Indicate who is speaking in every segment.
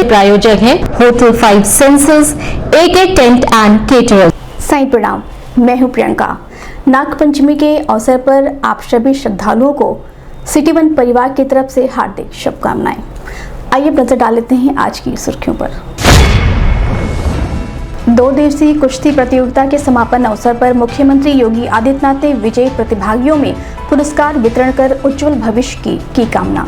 Speaker 1: प्रायोजक हैं hotel 5 senses, AK tent and caterer.
Speaker 2: Sai प्रणाम, मैं हूं प्रियंका। नागपंचमी के अवसर पर आप सभी श्रद्धालुओं को सिटी वन परिवार की तरफ से हार्दिक शुभकामनाएं। आइए नजर डाल लेते हैं आज की सुर्खियों पर। 2 दिवसीय कुश्ती प्रतियोगिता के समापन अवसर पर मुख्यमंत्री योगी आदित्यनाथ ने विजयी प्रतिभागियों में पुरस्कार वितरण कर उज्जवल भविष्य की कामना।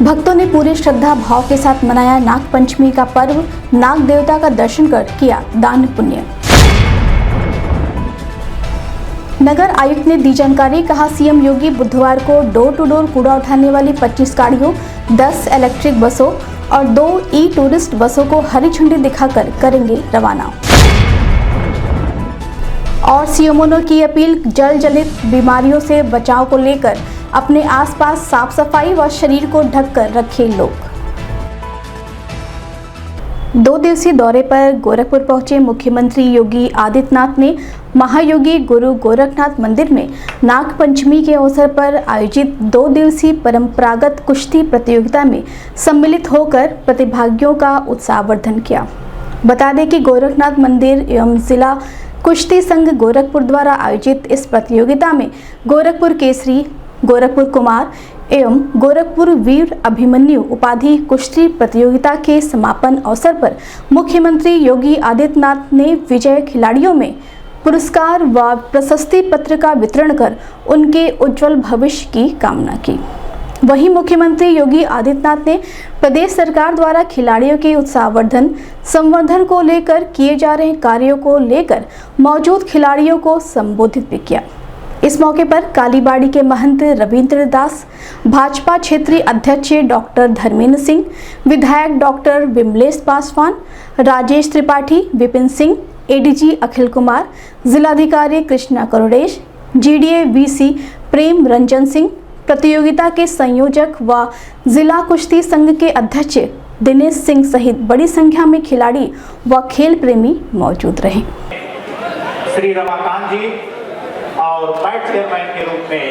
Speaker 2: भक्तों ने पूरे श्रद्धा भाव के साथ मनाया नागपंचमी का पर्व। नाग देवता का दर्शन कर किया दान पुण्य। नगर आयुक्त ने दी जानकारी, कहा सीएम योगी बुधवार को डोर टू डोर कूड़ा उठाने वाली 25 गाड़ियों, 10 इलेक्ट्रिक बसों और 2 ई टूरिस्ट बसों को हरी झंडी दिखाकर करेंगे रवाना। और सीएमओ की अपील, जल जनित बीमारियों से बचाव को लेकर अपने आसपास साफ सफाई व शरीर को ढककर रखें लोग। 2 दिवसीय दौरे पर गोरखपुर पहुंचे मुख्यमंत्री योगी आदित्यनाथ ने महायोगी गुरु गोरखनाथ मंदिर में नागपंचमी के अवसर पर आयोजित 2 दिवसीय परंपरागत कुश्ती प्रतियोगिता में सम्मिलित होकर प्रतिभागियों का उत्साहवर्धन किया। बता दें कि गोरखनाथ मंदिर एवं जिला कुश्ती संघ गोरखपुर द्वारा आयोजित इस प्रतियोगिता में गोरखपुर केसरी, गोरखपुर कुमार एवं गोरखपुर वीर अभिमन्यु उपाधि कुश्ती प्रतियोगिता के समापन अवसर पर मुख्यमंत्री योगी आदित्यनाथ ने विजयी खिलाड़ियों में पुरस्कार व प्रशस्ति पत्र का वितरण कर उनके उज्जवल भविष्य की कामना की। वहीं मुख्यमंत्री योगी आदित्यनाथ ने प्रदेश सरकार द्वारा खिलाड़ियों के उत्साहवर्धन संवर्धन को लेकर किए जा रहे कार्यों को लेकर मौजूद खिलाड़ियों को संबोधित भी किया। इस मौके पर कालीबाड़ी के महंत रविंद्र दास, भाजपा क्षेत्रीय अध्यक्ष डॉक्टर धर्मेंद्र सिंह, विधायक डॉक्टर विमलेश पासवान, राजेश त्रिपाठी, विपिन सिंह, एडीजी अखिल कुमार, जिलाधिकारी कृष्णा करुणेश, जीडीए वीसी प्रेम रंजन सिंह, प्रतियोगिता के संयोजक व जिला कुश्ती संघ के अध्यक्ष दिनेश सिंह सहित बड़ी संख्या में खिलाड़ी व खेल प्रेमी मौजूद रहे।
Speaker 3: श्री रमाकांत जी और वाइस चेयरमैन के रूप में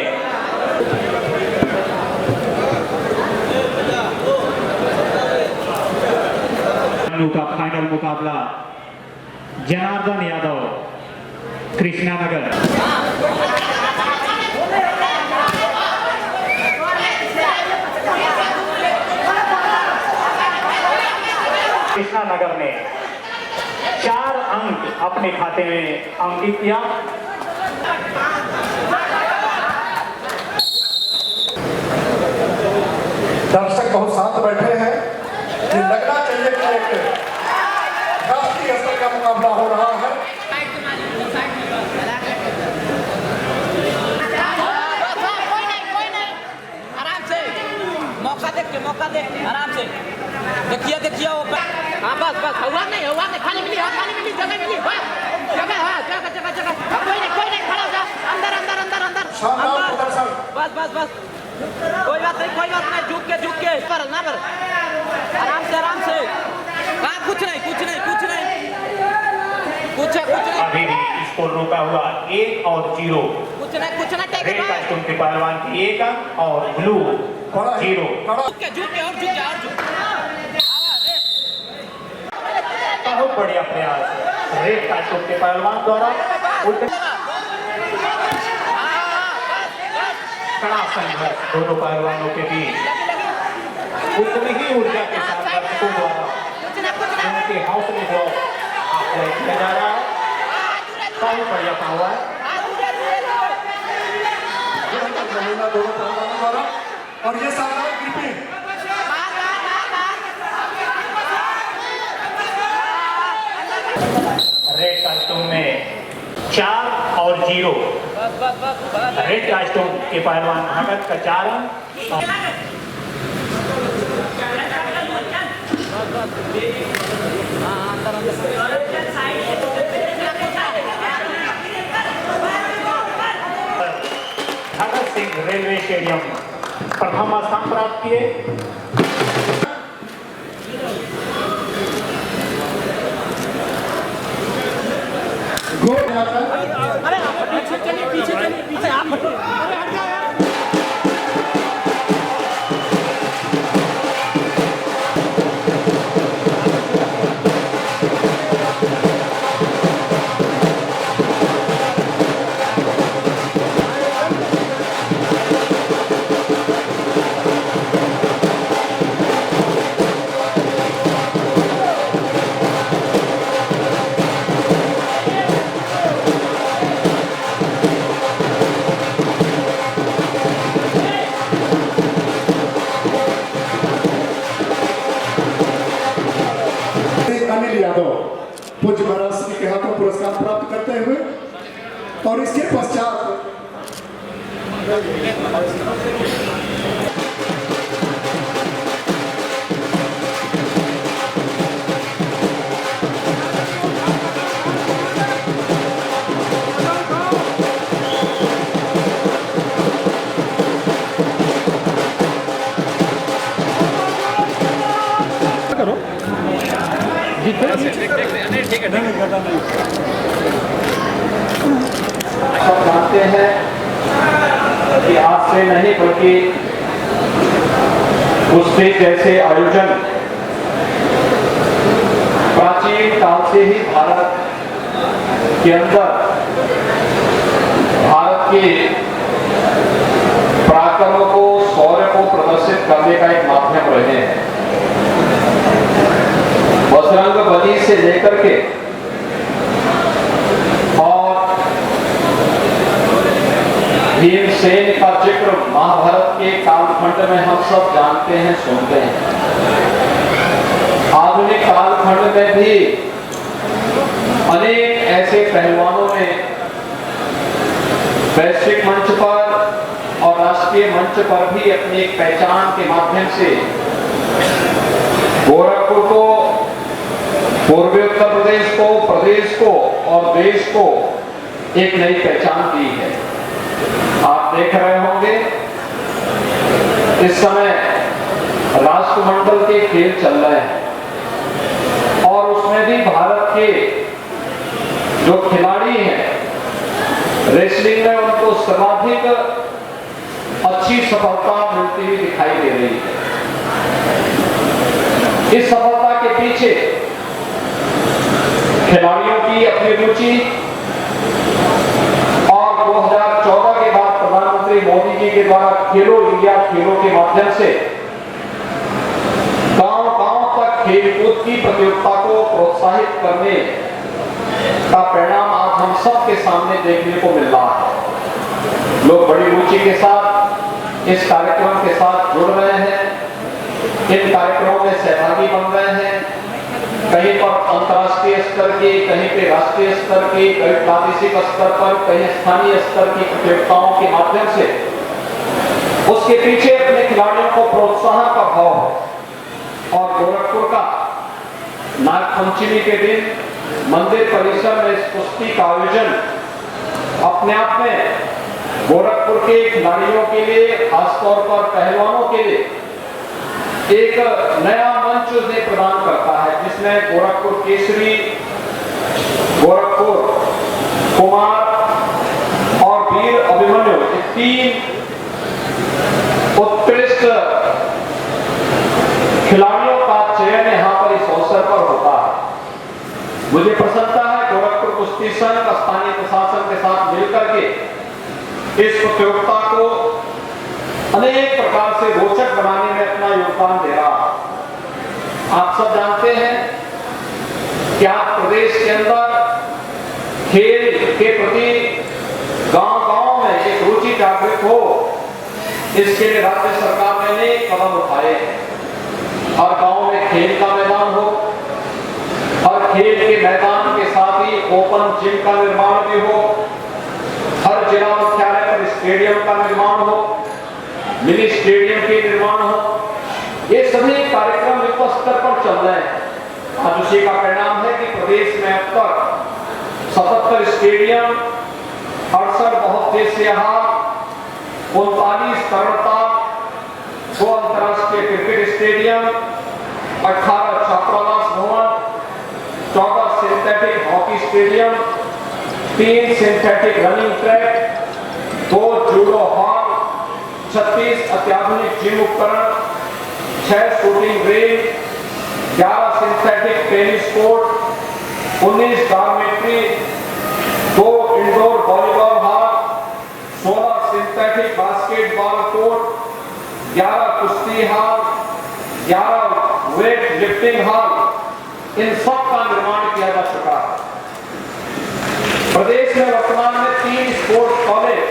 Speaker 3: का फाइनल मुकाबला जनार्दन यादव, कृष्णा नगर। कृष्णा नगर ने 4 अंक अपने खाते में अंकित किया।
Speaker 4: दर्शक बहुत शांत बैठे हैं। ये लगना चाहिए कि एक राष्ट्रीय स्तर का मुकाबला हो रहा है।
Speaker 5: आराम से मौका दे आराम से देखिए वो। हाँ बस हुआ नहीं खाने मिली जगह मिली जगह कोई नहीं खड़ा हो जा। अंदर बस कोई बात नहीं झुक के पर ना पर आराम से हाँ कुछ नहीं
Speaker 3: अभी भी स्कोर रोका हुआ 1 और 0।
Speaker 5: कुछ नहीं
Speaker 3: रेड कॉस्ट्यूम के पहलवान की 1 अंक और ब्लू 0।
Speaker 5: झुक
Speaker 3: बहुत बढ़िया प्रयास रेड कॉस्ट्यूम के पहलवान द्वारा। कड़ा संघर्ष दोनों पहलवानों के बीच उतनी ही ऊर्जा के साथ दर्शकों द्वारा उनके हौसले को आकलन किया जा रहा है। बहुत बढ़िया पावा है
Speaker 4: दोनों पहलवानों द्वारा। और ये शानदार ग्रिपिंग
Speaker 3: रेड कॉस्ट्यूम में 4 और 0। रेड कॉस्ट्यूम के पहलवान भगत का 4 अंक। भगत सिंह रेलवे स्टेडियम प्रथम स्थान प्राप्त किए।
Speaker 5: पीछे आप
Speaker 4: साथ
Speaker 3: सब जानते हैं कि आज से नहीं बल्कि कुश्ती जैसे आयोजन प्राचीन काल से ही भारत के अंदर भारत के पराक्रम को, शौर्य को प्रदर्शित करने का एक माध्यम रहे हैं। बजरंग बली से लेकर के और भीमसेन का जिक्र महाभारत के कालखंड में हम सब जानते हैं, सुनते हैं। आधुनिक कालखंड में भी अनेक ऐसे पहलवानों ने वैश्विक मंच पर और राष्ट्रीय मंच पर भी अपनी एक पहचान के माध्यम से गोरखपुर को, पूर्वी उत्तर प्रदेश को और देश को एक नई पहचान दी है। आप देख रहे होंगे इस समय राष्ट्रमंडल के खेल चल रहे हैं और उसमें भी भारत के जो खिलाड़ी हैं रेसलिंग में उनको सर्वाधिक अच्छी सफलता मिलती हुई दिखाई दे रही है। इस सफलता के पीछे खिलाड़ियों की अपनी रुचि और 2014 के बाद प्रधानमंत्री मोदी जी के द्वारा खेलो इंडिया खेलों के माध्यम से गांव-गांव तक खेलकूद की प्रतियोगिता को प्रोत्साहित करने का परिणाम आज हम सब के सामने देखने को मिल रहा है। लोग बड़ी रुचि के साथ इस कार्यक्रम के साथ जुड़ रहे हैं, इन कार्यक्रमों में सहभागी बन रहे हैं। कहीं पर अंतर्राष्ट्रीय स्तर की, कहीं पे राष्ट्रीय स्तर की, कहीं प्रादेशिक स्तर पर, कहीं स्थानीय स्तर की प्रतियोगिताओं के माध्यम से उसके पीछे अपने खिलाड़ियों को प्रोत्साहन का भाव है। और गोरखपुर का नागपंचमी के दिन मंदिर परिसर में इस कुश्ती का आयोजन अपने आप में गोरखपुर के खिलाड़ियों के लिए, खासतौर पर पहलवानों के लिए एक नया मंच उन्हें प्रदान करता है, जिसमें गोरखपुर केसरी, गोरखपुर कुमार और वीर अभिमन्यु तीन उत्कृष्ट खिलाड़ियों का चयन यहाँ पर इस अवसर पर होता है। मुझे प्रसन्नता है गोरखपुर कुश्ती संघ स्थानीय प्रशासन के साथ मिलकर के इस प्रतियोगिता को अनेक प्रकार से रोचक बनाने में अपना योगदान दे रहा है। आप सब जानते हैं कि आज प्रदेश के अंदर खेल के प्रति गांव-गांव में एक रुचि जागृत हो, इसके लिए राज्य सरकार ने अनेक कदम उठाए हैं। हर गांव में खेल का मैदान हो, हर खेल के मैदान के साथ ही ओपन जिम का निर्माण भी हो, हर जिला मुख्यालय पर स्टेडियम का निर्माण हो, मिनी स्टेडियम के निर्माण हो। ये सभी कार्यक्रम युद्ध स्तर पर चल रहे हैं। आज उसी का परिणाम है कि प्रदेश में अब तक 77 स्टेडियम, 68 बहुउद्देशीय हाल, 39 तरणताल, 2 अंतरराष्ट्रीय क्रिकेट स्टेडियम, 18 छात्रावास भवन, 14 synthetic hockey stadium, 3 synthetic running track, 2 judo hall, 36 अत्याधुनिक जिम उपकरण, 6 shooting range, 11 synthetic tennis court, 19 dormitory, 2 indoor volleyball hall, 16 synthetic basketball court, 11 कुश्ती हॉल, 11 वेट लिफ्टिंग हॉल, इन सब का निर्माण किया जा चुका है। प्रदेश में वर्तमान में 3 स्पोर्ट्स कॉलेज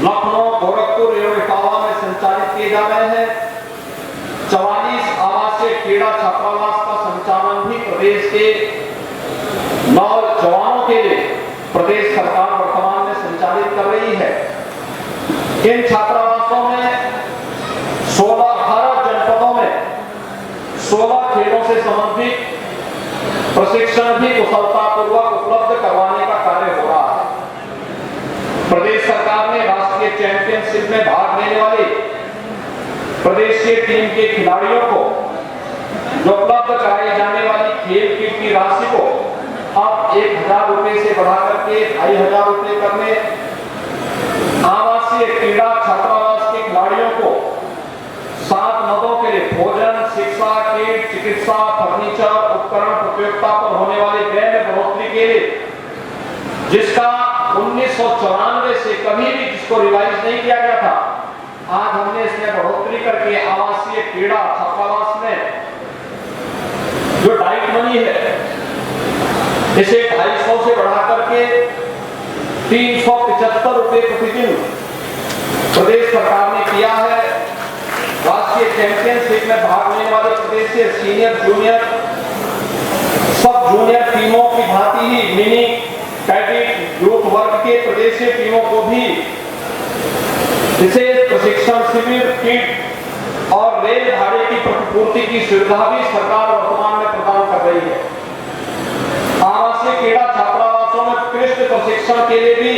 Speaker 3: लखनऊ, गोरखपुर एवं इटावा में संचालित किए जा रहे हैं। 44 आवासीय क्रीड़ा छात्रावास का संचालन भी प्रदेश के नौजवानों के लिए प्रदेश सरकार वर्तमान में संचालित
Speaker 4: इन छात्रावासों में 18 जनपदों में 16 खेलों से संबंधित प्रशिक्षण भी कुशलतापूर्वक उपलब्ध करवाने का कार्य हो रहा है। प्रदेश सरकार ने राष्ट्रीय चैंपियनशिप में भाग लेने वाले प्रदेश के टीम के खिलाड़ियों को जो उपलब्ध कराई जाने वाली खेल किट की राशि को अब 1,000 रुपए से बढ़ाकर के 2,500 रुपए करने, आवासीय क्रीड़ा छात्रावास के खिलाड़ियों को 7 मदों के लिए भोजन, शिक्षा, किट, चिकित्सा, फर्नीचर, उपकरण प्रतियोगिता पर होने वाले व्यय में बढ़ोतरी के लिए, जिसका 1994 से कभी भी जिसको रिवाइज नहीं किया गया था, आज हमने इसमें बढ़ोतरी करके आवासीय क्रीड़ा छात्रावास में जो डाइट मनी है इसे 250 से बढ़ाकर के 375 रुपए प्रतिदिन प्रदेश सरकार ने किया है। राष्ट्रीय चैंपियनशिप में भाग लेने वाले प्रदेश से सीनियर, जूनियर, सब जूनियर टीमों की भांति ही मिनी कैडेट यूथ वर्ग के प्रदेशीय टीमों को भी विशेष प्रशिक्षण शिविर, किट और रेल भाड़े की प्रतिपूर्ति की सुविधा भी सरकार वर्तमान में प्रदान कर रही है। आवासीय क्रीड़ा छात्रावासों में उत्कृष्ट प्रशिक्षण के लिए भी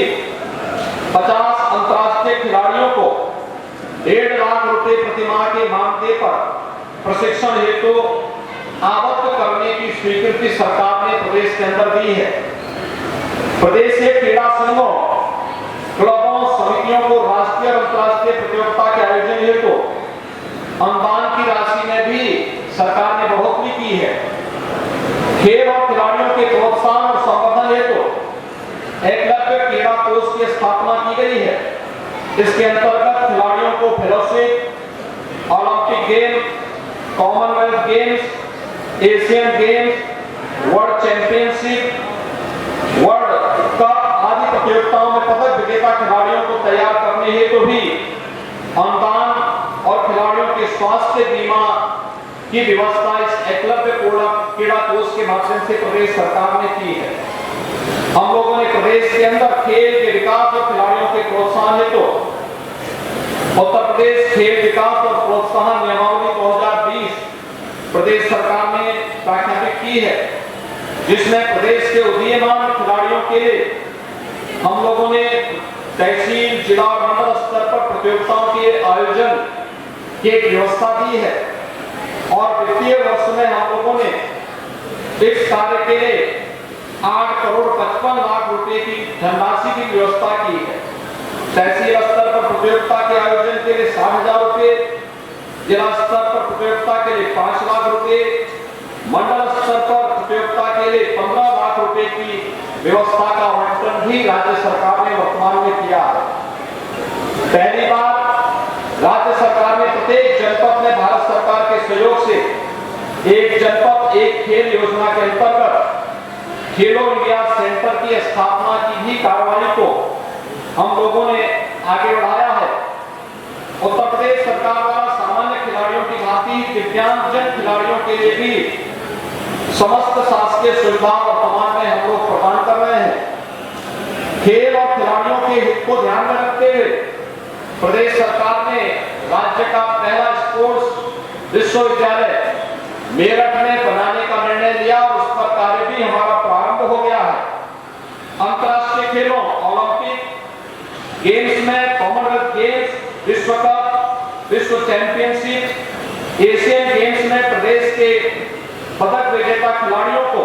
Speaker 4: 50 अंतर्राष्ट्रीय खिलाड़ियों को 1.5 लाख रुपए प्रतिमाह के मानदेय पर प्रशिक्षण हेतु आबद्ध करने की स्वीकृति सरकार ने प्रदेश के अंदर दी है। प्रदेश के क्रीड़ा संघों, क्लबों, समितियों को राष्ट्रीय और अंतर्राष्ट्रीय प्रतियोगिता के आयोजन हेतु अनुदान की राशि में भी सरकार ने बढ़ोतरी की है। खेल और खिलाड़ियों के प्रोत्साहन और संवर्धन हेतु एकलव्य क्रीड़ा कोष की स्थापना की गई है। इसके अंतर्गत खिलाड़ियों को fellowship, Olympic game, Commonwealth games, Asian games, world championship, world cup आदि प्रतियोगिताओं में पदक विजेता खिलाड़ियों को तैयार करने हेतु भी अनुदान और खिलाड़ियों के स्वास्थ्य बीमा की व्यवस्था इस एकलव्य क्रीड़ा कोष के माध्यम से प्रदेश सरकार ने की है। हम लोगों ने प्रदेश के अंदर खेल के विकास और खिलाड़ियों के प्रोत्साहन हेतु उत्तर प्रदेश खेल विकास और प्रोत्साहन नियमावली 2020 प्रदेश सरकार ने प्रख्यापित की है, जिसमें प्रदेश के उदीयमान खिलाड़ियों के लिए हम लोगों ने तहसील, जिला और मंडल स्तर पर प्रतियोगिताओं के आयोजन की एक व्यवस्था दी है और वित्तीय वर्ष में हम लोगों ने इस कार्य के लिए 8,55,00,000 रुपए की धनराशि की व्यवस्था की है। तहसील स्तर पर प्रतियोगिता के आयोजन के लिए 60,000 रुपए, जिला स्तर पर प्रतियोगिता के लिए 5 लाख रुपए, मंडल स्तर पर प्रतियोगिता के लिए 15 लाख रुपए की व्यवस्था का आवंटन भी राज्य सरकार ने वर्तमान में किया है। पहली बार राज्य सरकार ने प्रत्येक जनपद में भारत सरकार के सहयोग से एक जनपद एक खेल योजना के अंतर्गत खेलो इंडिया सेंटर की स्थापना की भी कार्रवाई को हम लोगों ने आगे बढ़ाया है। उत्तर प्रदेश सरकार द्वारा सामान्य खिलाड़ियों की भांति दिव्यांगजन खिलाड़ियों के लिए भी समस्त शासकीय सुविधा वर्तमान में हम लोग प्रदान कर रहे हैं। खेल और खिलाड़ियों के हित को ध्यान में रखते हुए प्रदेश सरकार ने राज्य का पहला स्पोर्ट्स विश्वविद्यालय मेरठ में बनाने का निर्णय लिया और उस पर कार्य भी हमारा प्रारंभ हो गया है। अंतर्राष्ट्रीय खेलों, ओलंपिक गेम्स में कॉमनवेल्थ गेम्स, विश्व कप, विश्व चैंपियनशिप, एशियन गेम्स में प्रदेश के पदक विजेता खिलाड़ियों को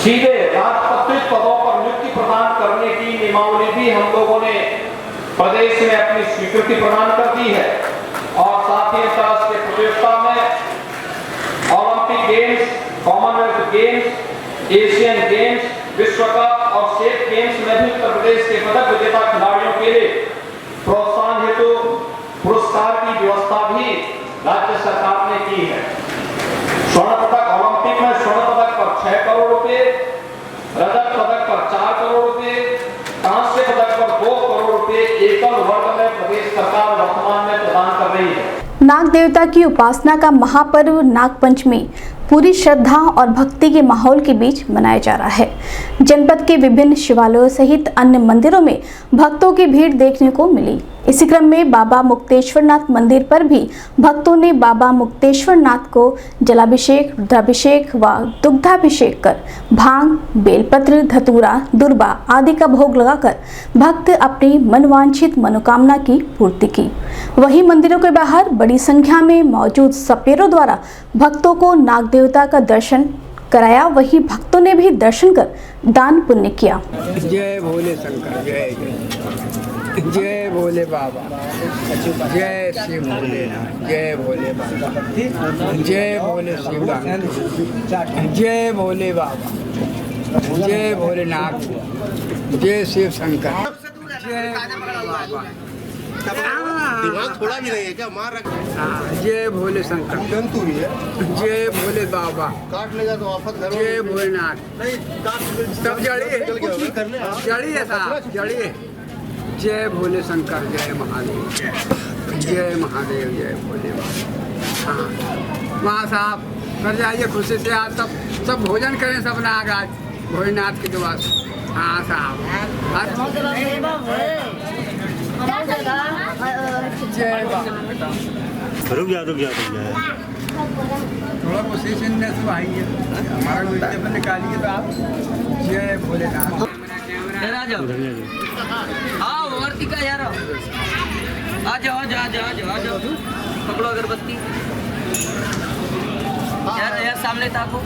Speaker 4: सीधे राजपत्रित पदों पर नियुक्ति प्रदान करने की नियमावली भी हम लोगों ने प्रदेश में अपनी स्वीकृति प्रदान कर दी है और साथ ही अंतर्राष्ट्रीय प्रतियोगिता में Olympic games, Commonwealth games, Asian games, विश्व कप और स्टेट गेम्स में भी उत्तर प्रदेश के पदक विजेता खिलाड़ियों के लिए प्रोत्साहन हेतु पुरस्कार की व्यवस्था भी राज्य सरकार ने की है। स्वर्ण पदक ओलंपिक में स्वर्ण पदक पर 6 करोड़ रुपए, रजत पदक पर 4 करोड़ रुपए, कांस्य पदक पर 2 करोड़ रुपए एकल वर्ग में प्रदेश सरकार वर्तमान में प्रदान कर रही है।
Speaker 2: नाग देवता की उपासना का महापर्व नाग पंचमी पूरी श्रद्धा और भक्ति के माहौल के बीच मनाया जा रहा है। जनपद के विभिन्न शिवालयों सहित अन्य मंदिरों में भक्तों की भीड़ देखने को मिली। इसी क्रम में बाबा मुक्तेश्वरनाथ मंदिर पर भी भक्तों ने बाबा मुक्तेश्वरनाथ को जलाभिषेक, रुद्राभिषेक व दुग्धाभिषेक कर भांग, बेलपत्र, धतूरा, दुर्बा आदि का भोग लगाकर भक्त अपनी मनवांछित मनोकामना की पूर्ति की। वहीं मंदिरों के बाहर बड़ी संख्या में मौजूद सपेरों द्वारा भक्तों को नाग देवता का दर्शन कराया। वहीं भक्तों ने भी दर्शन कर दान पुण्य किया।
Speaker 6: जय भोले शंकर, जय जय भोले बाबा, जय शिव भोलेनाथ, जय भोले बाबा, जय भोले शिव, जय भोले बाबा, जय भोलेनाथ, जय शिव शंकर, जय बाबा।
Speaker 7: दिमाग थोड़ा भी नहीं है क्या? मार रखा।
Speaker 6: जय भोले शंकर, जय भोले बाबा,
Speaker 7: काट लेगा तो आफत घर।
Speaker 6: जय भोलेनाथ, सब जड़ी है, जड़ी है साहब, जड़ी है। जय भोले शंकर, जय महादेव, जय महादेव, जय भोले बाबा। हाँ, वहाँ साहब कर जाइए खुशी से। आज सब भोजन करें, सब नाग आज भोलेनाथ के दुआ से। हाँ साहब, जय बाबा।
Speaker 7: रुक जा।
Speaker 6: थोड़ा कोशिश से आई है, हमारा वीडियो निकालिए तो आप। जय भोलेनाथ।
Speaker 5: आओ आरती का यार, आ जाओ पकड़ो अगरबत्ती यार सामने ताको।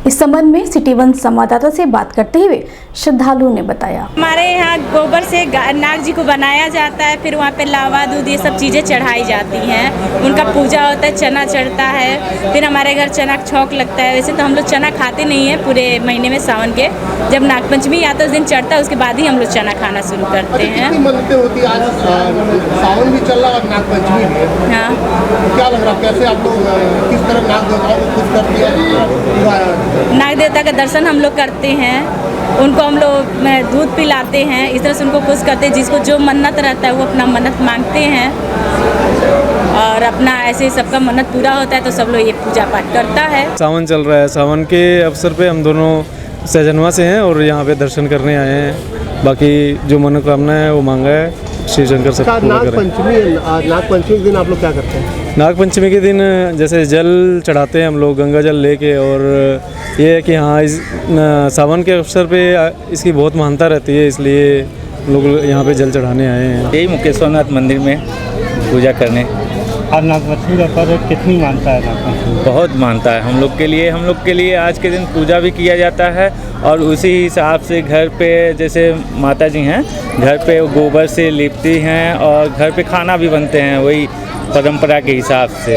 Speaker 2: इस संबंध में सिटी वन संवाददाता से बात करते हुए श्रद्धालु ने बताया,
Speaker 8: हमारे यहाँ गोबर से नाग जी को बनाया जाता है, फिर वहाँ पे लावा दूध ये सब चीज़ें चढ़ाई जाती हैं, उनका पूजा होता है, चना चढ़ता है, फिर हमारे घर चना छौक लगता है। वैसे तो हम लोग चना खाते नहीं है पूरे महीने में, सावन के जब नागपंचमी आता है उस दिन चढ़ता है, उसके बाद ही हम लोग चना खाना शुरू करते हैं।
Speaker 7: होती आज सावन भी चल रहा और नागपंचमी भी।
Speaker 8: हाँ,
Speaker 7: क्या लग रहा है, कैसे आप लोग किस तरह नाग देवताओं को खुश करते हैं?
Speaker 8: नाग देवता का दर्शन हम लोग करते हैं, उनको हम लोग दूध पिलाते हैं, इस तरह से उनको खुश करते हैं। जिसको जो मन्नत रहता है वो अपना मन्नत मांगते हैं और अपना ऐसे सबका मन्नत पूरा होता है तो सब लोग ये पूजा पाठ करता है। सावन
Speaker 9: चल रहा है, सावन के अवसर पे हम दोनों सहजनवा से हैं और यहाँ पे दर्शन करने आए हैं। बाकी जो मनोकामना है वो मांगा है श्री शंकर से।
Speaker 7: नागपंचमी के दिन आप लोग क्या करते हैं?
Speaker 9: नागपंचमी के दिन जैसे जल चढ़ाते हैं हम लोग गंगा जल लेके, और ये है कि हाँ इस सावन के अवसर पे इसकी बहुत महानता रहती है, इसलिए लोग यहाँ पे जल चढ़ाने आए हैं।
Speaker 10: यही मुक्तेश्वरनाथ मंदिर में पूजा करने।
Speaker 7: और नागपंचमी का पर्व कितनी मानता है? नागपंचमी
Speaker 10: बहुत मानता है हम लोग के लिए आज के दिन पूजा भी किया जाता है, और उसी हिसाब से घर पे जैसे माता जी हैं घर पे गोबर से लिपती हैं और घर पे खाना भी बनते हैं वही परंपरा के हिसाब से,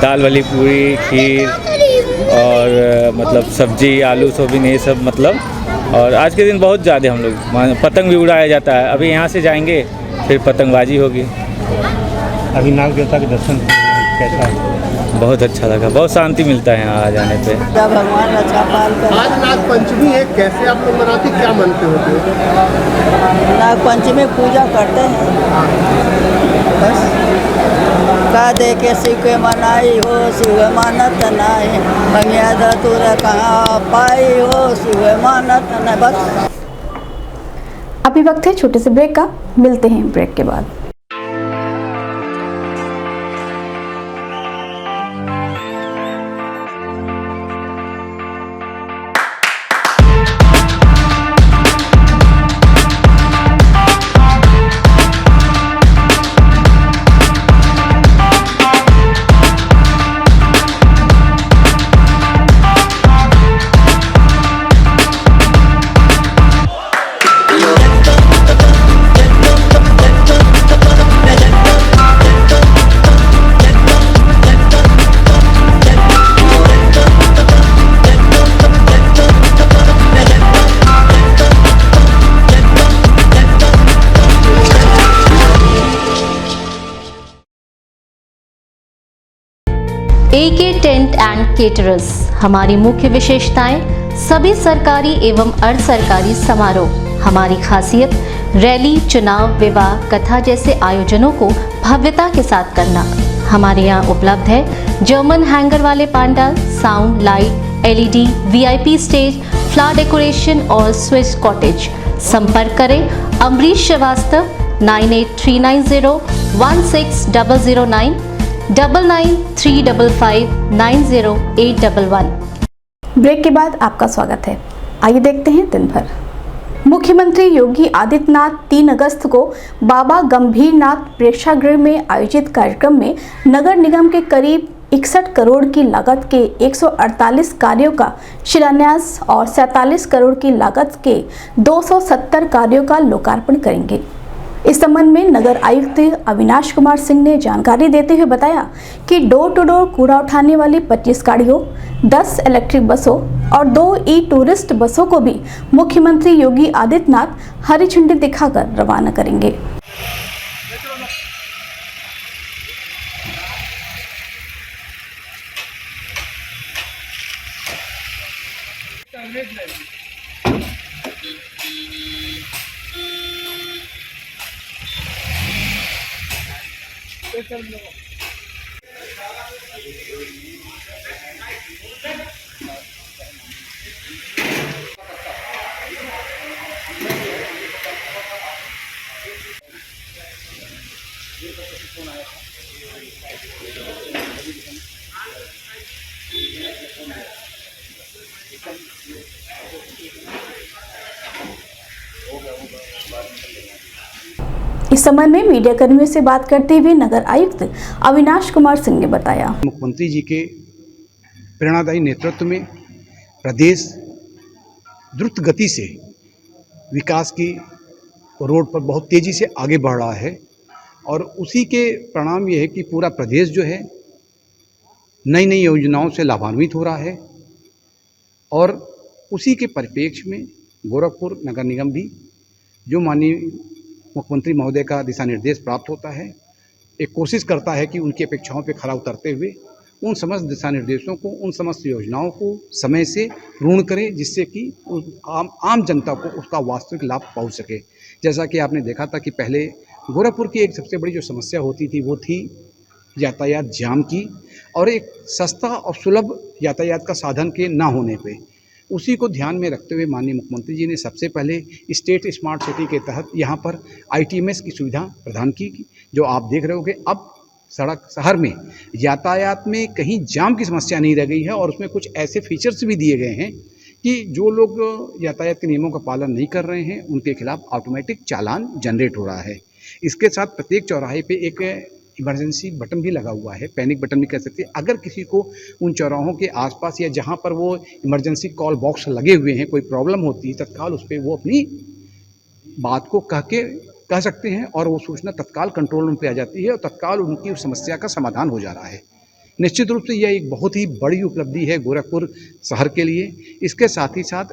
Speaker 10: दाल वाली पूरी, खीर और मतलब सब्जी, आलू सोयाबीन ये सब मतलब। और आज के दिन बहुत ज़्यादा हम लोग पतंग भी उड़ाया जाता है। अभी यहाँ से जाएंगे फिर पतंगबाजी होगी।
Speaker 7: अभी नाग देवता के दर्शन कैसा है?
Speaker 10: बहुत अच्छा लगा, बहुत शांति मिलता है यहाँ आ जाने पे।
Speaker 6: भगवान अच्छा पाल कर।
Speaker 7: आज नागपंचमी है, कैसे आप लोग मनाते, क्या मानते होते?
Speaker 6: नागपंचमी पूजा करते हैं बस। का दे के शिव के मनाई हो, शिव मानत नाई, भंगिया धतूर कहाँ पाई हो, शिव मानत न बस।
Speaker 2: अभी वक्त है छोटे से ब्रेक का, मिलते हैं ब्रेक के बाद।
Speaker 1: AK tent and caterers. हमारी मुख्य विशेषताएं: सभी सरकारी एवं अर्ध सरकारी समारोह। हमारी खासियत: रैली, चुनाव, विवाह, कथा जैसे आयोजनों को भव्यता के साथ करना। हमारे यहाँ उपलब्ध है जर्मन हैंगर वाले pandal, sound, light, LED, VIP stage, flower decoration और स्विस कॉटेज। संपर्क करें अमरीश श्रीवास्तव 9839016009 9935590811।
Speaker 2: ब्रेक के बाद आपका स्वागत है। आइए देखते हैं दिन भर। मुख्यमंत्री योगी आदित्यनाथ 3 अगस्त को बाबा गंभीरनाथ प्रेक्षागृह में आयोजित कार्यक्रम में नगर निगम के करीब 61 करोड़ की लागत के 148 कार्यों का शिलान्यास और 47 करोड़ की लागत के 270 कार्यों का लोकार्पण करेंगे। इस संबंध में नगर आयुक्त अविनाश कुमार सिंह ने जानकारी देते हुए बताया कि डोर टू डोर कूड़ा उठाने वाली 25 गाड़ियों, 10 इलेक्ट्रिक बसों और 2 टूरिस्ट बसों को भी मुख्यमंत्री योगी आदित्यनाथ हरी झंडी दिखाकर रवाना करेंगे। इस संबंध में मीडिया कर्मियों से बात करते हुए नगर आयुक्त अविनाश कुमार सिंह ने बताया,
Speaker 11: मुख्यमंत्री जी के प्रेरणादायी नेतृत्व में प्रदेश द्रुत गति से विकास की रोड पर बहुत तेजी से आगे बढ़ रहा है और उसी के परिणाम ये है कि पूरा प्रदेश जो है नई नई योजनाओं से लाभान्वित हो रहा है और उसी के परिप्रेक्ष्य में गोरखपुर नगर निगम भी जो माननीय मुख्यमंत्री महोदय का दिशा निर्देश प्राप्त होता है, एक कोशिश करता है कि उनकी अपेक्षाओं पर खरा उतरते हुए उन समस्त दिशा निर्देशों को, उन समस्त योजनाओं को समय से पूर्ण करे, जिससे कि आम जनता को उसका वास्तविक लाभ पहुंच सके। जैसा कि आपने देखा था कि पहले गोरखपुर की एक सबसे बड़ी जो समस्या होती थी वो थी यातायात जाम की और एक सस्ता और सुलभ यातायात का साधन के ना होने पे। उसी को ध्यान में रखते हुए माननीय मुख्यमंत्री जी ने सबसे पहले स्टेट स्मार्ट सिटी के तहत यहाँ पर ITMS की सुविधा प्रदान की, जो आप देख रहे हो कि अब सड़क शहर में यातायात में कहीं जाम की समस्या नहीं रह गई है और उसमें कुछ ऐसे फीचर्स भी दिए गए हैं कि जो लोग यातायात के नियमों का पालन नहीं कर रहे हैं उनके खिलाफ ऑटोमेटिक चालान जनरेट हो रहा है। इसके साथ प्रत्येक चौराहे पे एक इमरजेंसी बटन भी लगा हुआ है, पैनिक बटन भी कह सकते हैं। अगर किसी को उन चौराहों के आसपास या जहां पर वो इमरजेंसी कॉल बॉक्स लगे हुए हैं कोई प्रॉब्लम होती है, तत्काल उस पर वो अपनी बात को कह सकते हैं और वो सूचना तत्काल कंट्रोल रूम पे आ जाती है और तत्काल उनकी उस समस्या का समाधान हो जा रहा है। निश्चित रूप से यह एक बहुत ही बड़ी उपलब्धि है गोरखपुर शहर के लिए। इसके साथ ही साथ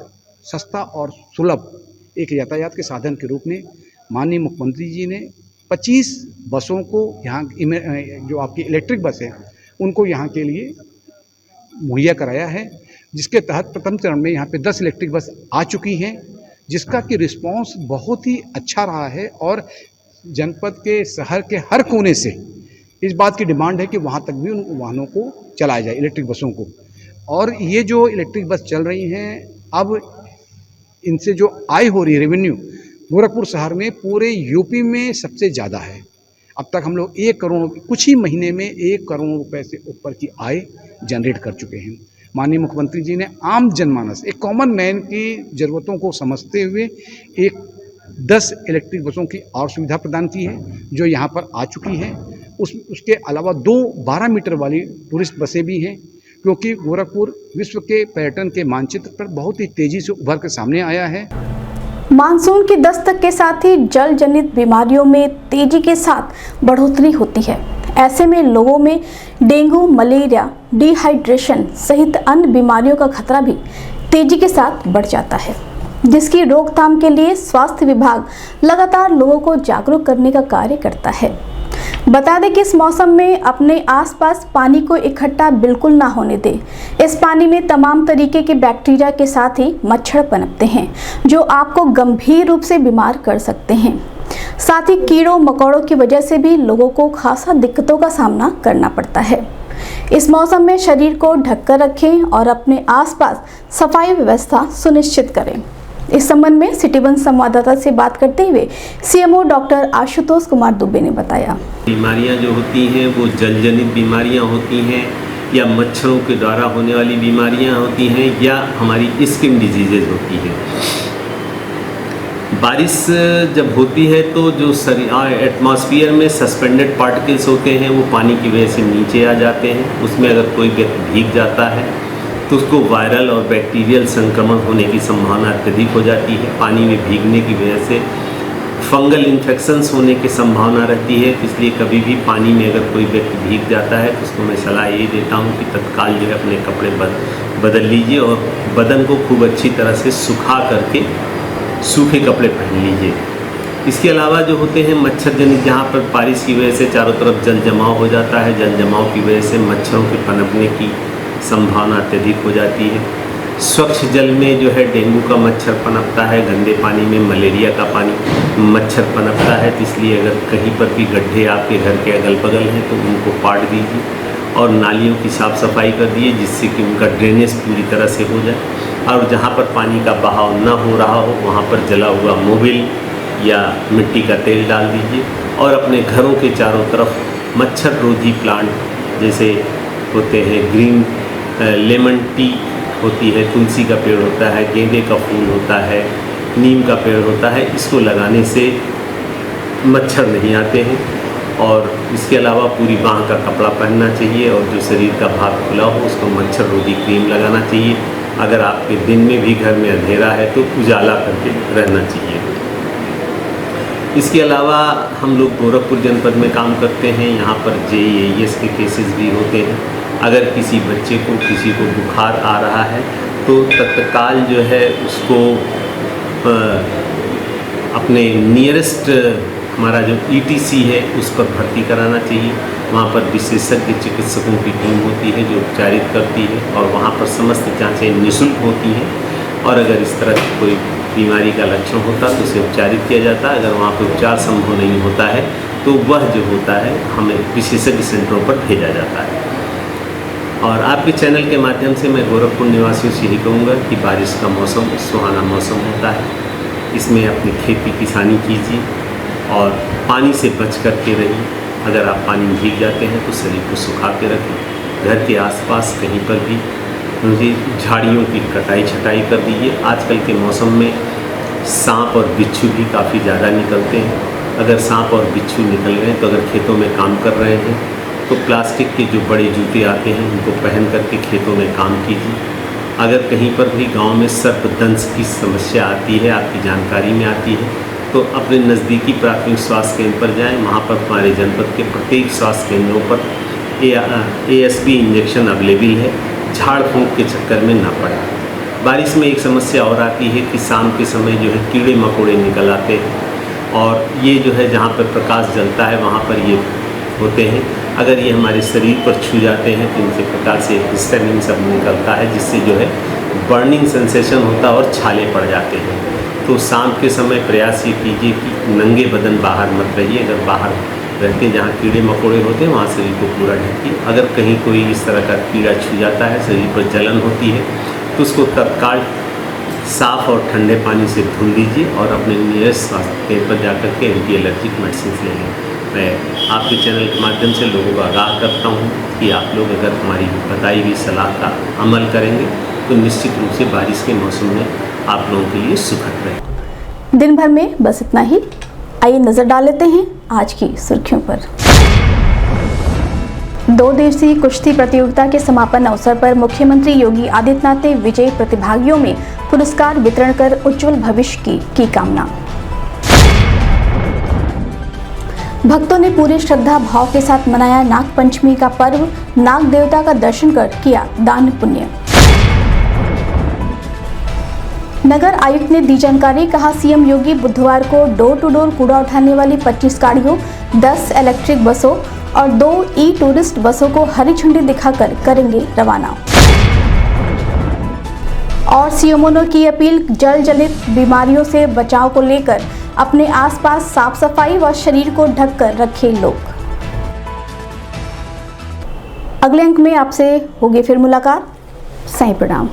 Speaker 11: सस्ता और सुलभ एक यातायात के साधन के रूप में माननीय मुख्यमंत्री जी ने 25 बसों को यहाँ जो आपकी इलेक्ट्रिक बस है उनको यहाँ के लिए मुहैया कराया है, जिसके तहत प्रथम चरण में यहाँ पे 10 इलेक्ट्रिक बस आ चुकी हैं, जिसका कि रिस्पांस बहुत ही अच्छा रहा है और जनपद के शहर के हर कोने से इस बात की डिमांड है कि वहाँ तक भी उन वाहनों को चलाया जाए, इलेक्ट्रिक बसों को। और ये जो इलेक्ट्रिक बस चल रही हैं, अब इनसे जो आय हो रही है रेवेन्यू गोरखपुर शहर में पूरे यूपी में सबसे ज़्यादा है। अब तक हम लोग 1 करोड़, कुछ ही महीने में 1 करोड़ रुपए से ऊपर की आय जनरेट कर चुके हैं। माननीय मुख्यमंत्री जी ने आम जनमानस, एक कॉमन मैन की ज़रूरतों को समझते हुए एक 10 इलेक्ट्रिक बसों की और सुविधा प्रदान की है, जो यहाँ पर आ चुकी है। उसके अलावा 2 12 मीटर वाली टूरिस्ट बसें भी हैं, क्योंकि गोरखपुर विश्व के पर्यटन के मानचित्र पर बहुत ही तेज़ी से उभर कर सामने आया है।
Speaker 2: मानसून की दस्तक के साथ ही जल जनित बीमारियों में तेजी के साथ बढ़ोतरी होती है। ऐसे में लोगों में डेंगू, मलेरिया, डिहाइड्रेशन सहित अन्य बीमारियों का खतरा भी तेजी के साथ बढ़ जाता है, जिसकी रोकथाम के लिए स्वास्थ्य विभाग लगातार लोगों को जागरूक करने का कार्य करता है। बता दें कि इस मौसम में अपने आसपास पानी को इकट्ठा बिल्कुल ना होने दें। इस पानी में तमाम तरीके के बैक्टीरिया के साथ ही मच्छर पनपते हैं जो आपको गंभीर रूप से बीमार कर सकते हैं। साथ ही कीड़ों मकोड़ों की वजह से भी लोगों को खासा दिक्कतों का सामना करना पड़ता है। इस मौसम में शरीर को ढककर रखें और अपने आसपास सफाई व्यवस्था सुनिश्चित करें। इस संबंध में सिटी वन संवाददाता से बात करते हुए सीएमओ डॉक्टर आशुतोष कुमार दुबे ने बताया,
Speaker 12: बीमारियां जो होती हैं वो जलजनित बीमारियां होती हैं या मच्छरों के द्वारा होने वाली बीमारियां होती हैं या हमारी स्किन डिजीजेज होती हैं। बारिश जब होती है तो जो एटमॉस्फेयर में सस्पेंडेड पार्टिकल्स होते हैं वो पानी की वजह से नीचे आ जाते हैं। उसमें अगर कोई व्यक्ति भीग जाता है तो उसको वायरल और बैक्टीरियल संक्रमण होने की संभावना अत्यधिक हो जाती है। पानी में भीगने की वजह से फंगल इन्फेक्शंस होने की संभावना रहती है। इसलिए कभी भी पानी में अगर कोई व्यक्ति भीग जाता है तो उसको मैं सलाह ये देता हूँ कि तत्काल जो है अपने कपड़े बदल लीजिए और बदन को खूब अच्छी तरह से सुखा करके सूखे कपड़े पहन लीजिए। इसके अलावा जो होते हैं मच्छर जनित, जहाँ पर बारिश की वजह से चारों तरफ जल जमाव हो जाता है, जल जमाव की वजह से मच्छरों के पनपने की संभावना अत्यधिक हो जाती है। स्वच्छ जल में जो है डेंगू का मच्छर पनपता है, गंदे पानी में मलेरिया का मच्छर पनपता है। तो इसलिए अगर कहीं पर भी गड्ढे आपके घर के अगल बगल हैं तो उनको पाट दीजिए और नालियों की साफ़ सफाई कर दिए जिससे कि उनका ड्रेनेज पूरी तरह से हो जाए। और जहाँ पर पानी का बहाव न हो रहा हो वहाँ पर जला हुआ मोबिल या मिट्टी का तेल डाल दीजिए और अपने घरों के चारों तरफ मच्छर रोधी प्लांट जैसे होते हैं ग्रीन लेमन टी होती है, तुलसी का पेड़ होता है, गेंदे का फूल होता है, नीम का पेड़ होता है, इसको लगाने से मच्छर नहीं आते हैं। और इसके अलावा पूरी बाँह का कपड़ा पहनना चाहिए और जो शरीर का भाग खुला हो उसको मच्छर रोधी क्रीम लगाना चाहिए। अगर आपके दिन में भी घर में अंधेरा है तो उजाला करके रहना चाहिए। इसके अलावा हम लोग गोरखपुर जनपद में काम करते हैं। यहाँ पर JEAS के केसेस भी होते हैं। अगर किसी बच्चे को किसी को बुखार आ रहा है तो तत्काल जो है उसको अपने नियरेस्ट हमारा जो ETC है उस पर भर्ती कराना चाहिए। वहाँ पर विशेषज्ञ चिकित्सकों की टीम होती है जो उपचारित करती है और वहाँ पर समस्त जांचें निःशुल्क होती हैं। और अगर इस तरह की कोई बीमारी का लक्षण होता तो उसे उपचारित किया जाता है। अगर वहाँ पर उपचार संभव नहीं होता है तो वह जो होता है हमें विशेषज्ञ सेंटरों पर भेजा जाता है। और आपके चैनल के माध्यम से मैं गोरखपुर निवासियों से यही कहूँगा कि बारिश का मौसम सुहाना मौसम होता है। इसमें अपनी खेती किसानी कीजिए और पानी से बच कर के रहिए। अगर आप पानी में भीग जाते हैं तो शरीर को सुखा के रखें। घर के आसपास कहीं पर भी उनकी झाड़ियों की कटाई छटाई कर दीजिए। आजकल के मौसम में सांप और बिच्छू भी काफ़ी ज़्यादा निकलते हैं। अगर सांप और बिच्छू निकल रहे हैं तो अगर खेतों में काम कर रहे हैं तो प्लास्टिक के जो बड़े जूते आते हैं उनको पहन करके खेतों में काम कीजिए। अगर कहीं पर भी गांव में सर्पदंश की समस्या आती है, आपकी जानकारी में आती है, तो अपने नज़दीकी प्राथमिक स्वास्थ्य केंद्र पर जाएं। वहाँ पर हमारे जनपद के प्रत्येक स्वास्थ्य केंद्रों पर ASP इंजेक्शन अवेलेबल है। झाड़ फूंक के चक्कर में ना पड़े। बारिश में एक समस्या और आती है कि शाम के समय जो है कीड़े मकोड़े निकल आते हैं और ये जो है जहाँ पर प्रकाश जलता है वहाँ पर ये होते हैं। अगर ये हमारे शरीर पर छू जाते हैं तो इनसे प्रकार से हिस्टामिन सब निकलता है जिससे जो है बर्निंग सेंसेशन होता है और छाले पड़ जाते हैं। तो शाम के समय प्रयास ये कीजिए कि नंगे बदन बाहर मत रहिए। अगर बाहर रहते हैं जहाँ कीड़े मकोड़े होते हैं वहाँ शरीर को पूरा ढकिए। अगर कहीं कोई इस तरह का कीड़ा छू जाता है, शरीर पर जलन होती है, तो उसको तत्काल साफ़ और ठंडे पानी से धुल लीजिए और अपने नियरेस्ट स्वास्थ्य केंद्र पर जाकर के एंटी एलर्जिक मेडिसिन ले लें। मैं आपके चैनल के माध्यम से लोगों को आगाह करता हूँ कि आप लोग अगर हमारी बताई हुई सलाह का अमल करेंगे तो निश्चित रूप से बारिश के मौसम में आप लोगों के लिए सुखद रहे।
Speaker 2: दिन भर में बस इतना ही। आइए नजर डाल लेते हैं आज की सुर्खियों पर। 2 दिवसीय कुश्ती प्रतियोगिता के समापन अवसर पर मुख्यमंत्री योगी आदित्यनाथ ने विजयी प्रतिभागियों में पुरस्कार वितरण कर उज्जवल भविष्य की कामना। भक्तों ने पूरी श्रद्धा भाव के साथ मनाया नाग पंचमी का पर्व। नाग देवता का दर्शन कर किया दान पुण्य। नगर आयुक्त ने दी जानकारी। कहा सीएम योगी बुधवार को डोर टू डोर कूड़ा उठाने वाली 25 गाड़ियों, 10 इलेक्ट्रिक बसों और 2 ई टूरिस्ट बसों को हरी झंडी दिखाकर करेंगे रवाना। और सीएमओ की अपील, जल जनित बीमारियों से बचाव को लेकर अपने आसपास साफ सफाई व शरीर को ढककर रखें लोग। अगले अंक में आपसे होगी फिर मुलाकात। सही प्रणाम।